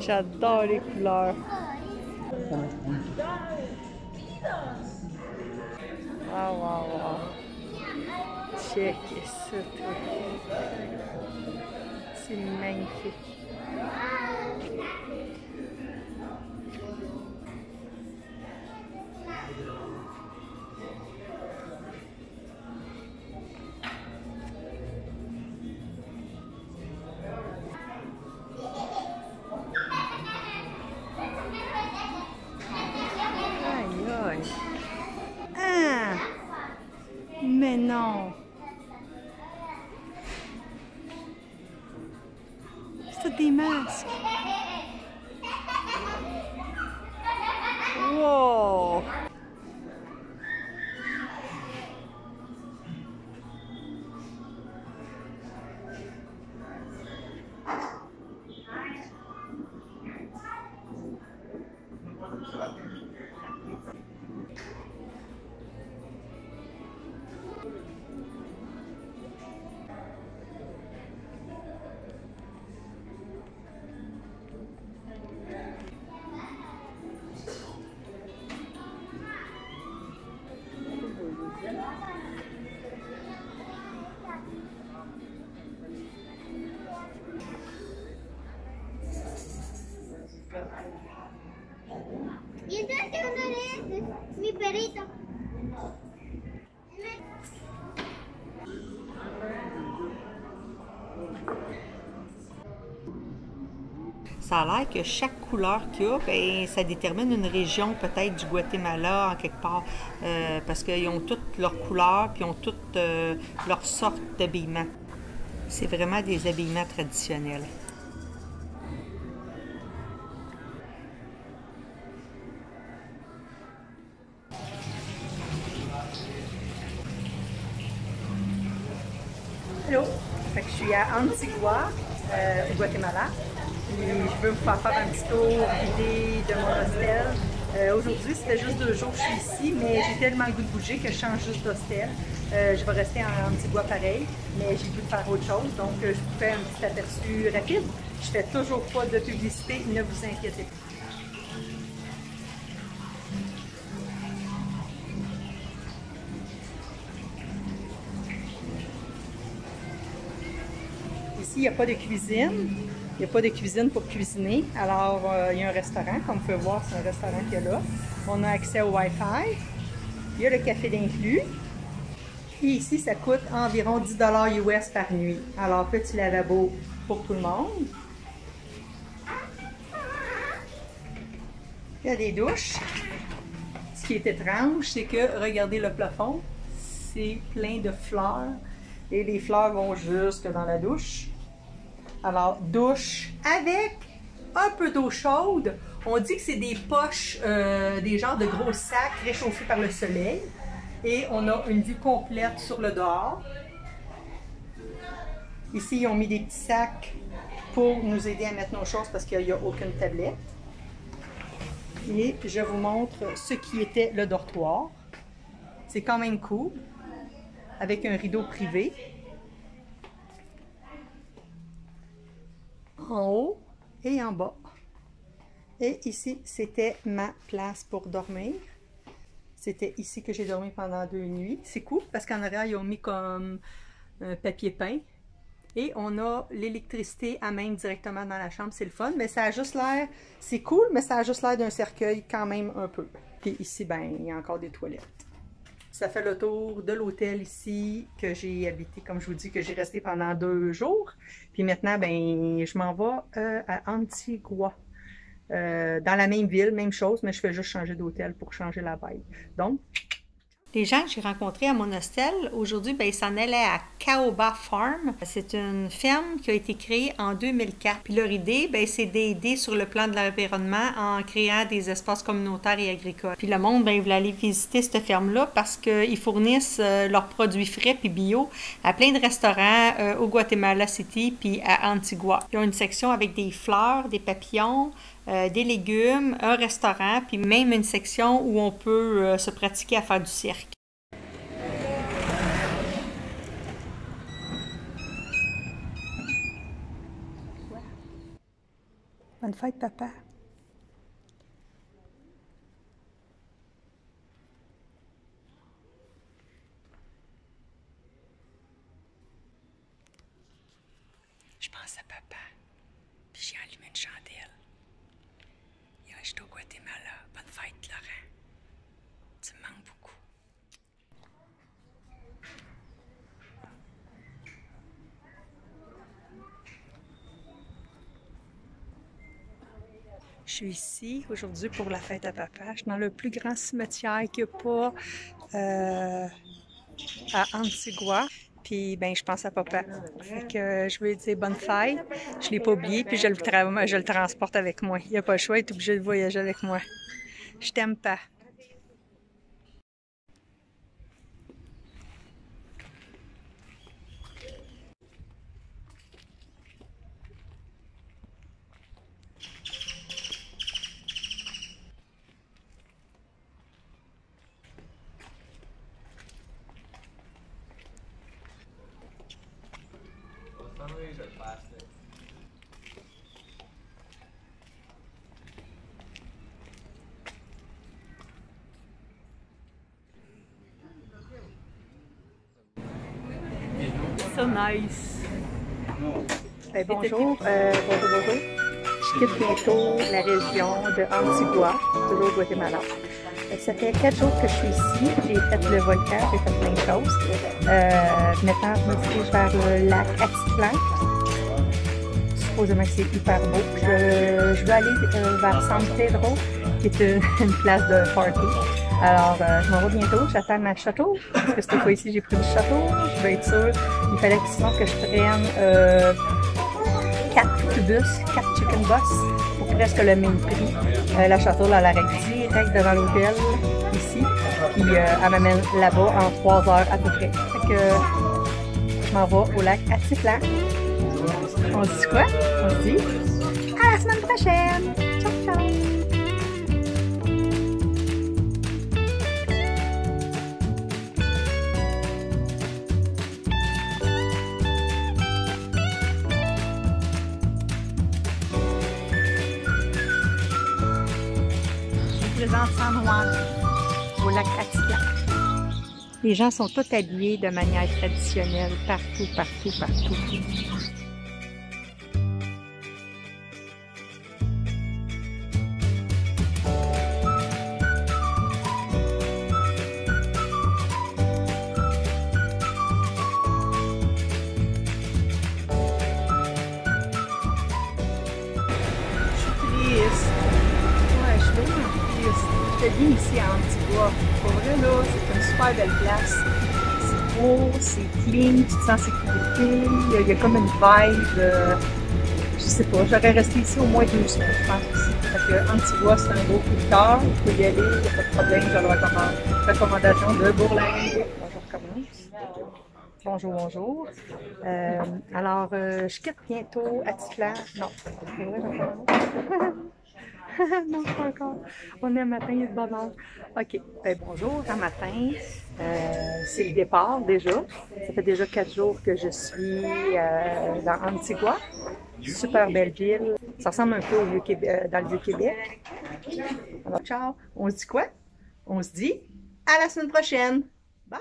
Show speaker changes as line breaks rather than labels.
J'adore les couleurs. Wow, wow, wow. Checkez ça, tout. C'est magnifique. Aïe, aïe. Ah! Mais non! C'est tout des masques! Wow!
Y entonces uno de estos, mi perrito.
Ça a l'air que chaque couleur qu'il y a, ben, ça détermine une région peut-être du Guatemala en quelque part, parce qu'ils ont toutes leurs couleurs puis ils ont toutes leurs sortes d'habillements. C'est vraiment des habillements traditionnels. Allô, fait que je suis à Antigua, au Guatemala. Puis je veux vous faire un petit tour guidé de mon hostel. Aujourd'hui, c'était juste 2 jours que je suis ici, mais j'ai tellement le goût de bouger que je change juste d'hostel. Je vais rester en Antigua pareil, mais j'ai le goût de faire autre chose, donc je vous fais un petit aperçu rapide. Je fais toujours pas de publicité, ne vous inquiétez pas. Ici, il n'y a pas de cuisine. Il n'y a pas de cuisine pour cuisiner. Alors, il y a un restaurant. Comme vous pouvez voir, c'est un restaurant qu'il y a là. On a accès au Wi-Fi. Il y a le café d'inclus. Et ici, ça coûte environ 10 $ US par nuit. Alors, petit lavabo pour tout le monde. Il y a des douches. Ce qui est étrange, c'est que, regardez le plafond, c'est plein de fleurs. Et les fleurs vont jusque dans la douche. Alors, douche avec un peu d'eau chaude. On dit que c'est des poches, des genres de gros sacs réchauffés par le soleil. Et on a une vue complète sur le dehors. Ici, ils ont mis des petits sacs pour nous aider à mettre nos choses parce qu'il n'y a aucune tablette. Et je vous montre ce qui était le dortoir. C'est quand même cool, avec un rideau privé. En haut et en bas. Et ici, c'était ma place pour dormir. C'était ici que j'ai dormi pendant 2 nuits. C'est cool parce qu'en arrière, ils ont mis comme un papier peint. Et on a l'électricité à même directement dans la chambre. C'est le fun, mais ça a juste l'air... C'est cool, mais ça a juste l'air d'un cercueil quand même un peu. Puis ici, ben, il y a encore des toilettes. Ça fait le tour de l'hôtel ici que j'ai habité, comme je vous dis, que j'ai resté pendant 2 jours. Puis maintenant, ben, je m'en vais à Antigua. Dans la même ville, même chose, mais je fais juste changer d'hôtel pour changer la vibe. Donc, les gens que j'ai rencontrés à mon hostel, aujourd'hui, ben, ils s'en allaient à Caoba Farm. C'est une ferme qui a été créée en 2004. Puis leur idée, ben, c'est d'aider sur le plan de l'environnement en créant des espaces communautaires et agricoles. Puis le monde, ben, il voulait aller visiter cette ferme-là parce qu'ils fournissent leurs produits frais puis bio à plein de restaurants au Guatemala City puis à Antigua. Ils ont une section avec des fleurs, des papillons, des légumes, un restaurant, puis même une section où on peut se pratiquer à faire du cirque. Bonne fête, papa. Je pense à papa, puis j'ai allumé une chandelle. Il reste au Guatemala. Bonne fête, Laurent. Tu me manques beaucoup. Je suis ici aujourd'hui pour la fête à papa. Je suis dans le plus grand cimetière qu'il n'y a pas à Antigua. Puis, ben, je pense à papa. Fait que je lui dire bonne fête. Je l'ai pas oublié, puis je le transporte avec moi. Il n'y a pas le choix, il est obligé de voyager avec moi. Je t'aime pas.
Some of these are plastic.
So nice. Bonjour, bonjour. Je quitte bientôt la région de Antigua, toujours au Guatemala. Ça fait 4 jours que je suis ici. J'ai fait le volcan, j'ai fait plein de choses. Maintenant, je me dirige vers le lac Atitlan. Supposément que c'est hyper beau. Je vais aller vers San Pedro, qui est une place de party. Alors, je m'en vais bientôt. J'attends ma château, parce que cette fois ici, j'ai pris le château. Je vais être sûre. Il fallait sinon que je prenne 4 chicken bus pour presque le même prix. La château, elle arrête direct devant l'hôtel, ici. Puis, elle m'amène là-bas en 3 heures à peu près. Fait que je m'en vais au lac Atitlan. On se dit quoi? On se dit à la semaine prochaine! Ciao, ciao! Présent San Juan, au lac Atitlan. Les gens sont tous habillés de manière traditionnelle, partout, partout, partout. Je suis triste. Ouais, je suis vraiment triste. Je vis ici à Antigua. Pour vrai, là, c'est une super belle place. C'est beau, c'est clean, tu te sens en sécurité. Il y a comme une vibe. Je sais pas, j'aurais resté ici au moins 2 semaines, je pense aussi. Parce que Antigua, c'est un beau coup de cœur. Il faut y aller, il n'y a pas de problème. J'ai la recommandation de Bourlingue. Bonjour, commence. Bonjour, bonjour. Alors, je quitte bientôt Atitlan. Non, c'est vrai, non, pas encore. On est à matin, il y a de bonne heure. OK. Ben, bonjour, à matin. C'est le départ déjà. Ça fait déjà 4 jours que je suis dans Antigua. Super belle ville. Ça ressemble un peu au Vieux-Québec, dans le Vieux-Québec. Alors, ciao. On se dit quoi? On se dit à la semaine prochaine. Bye!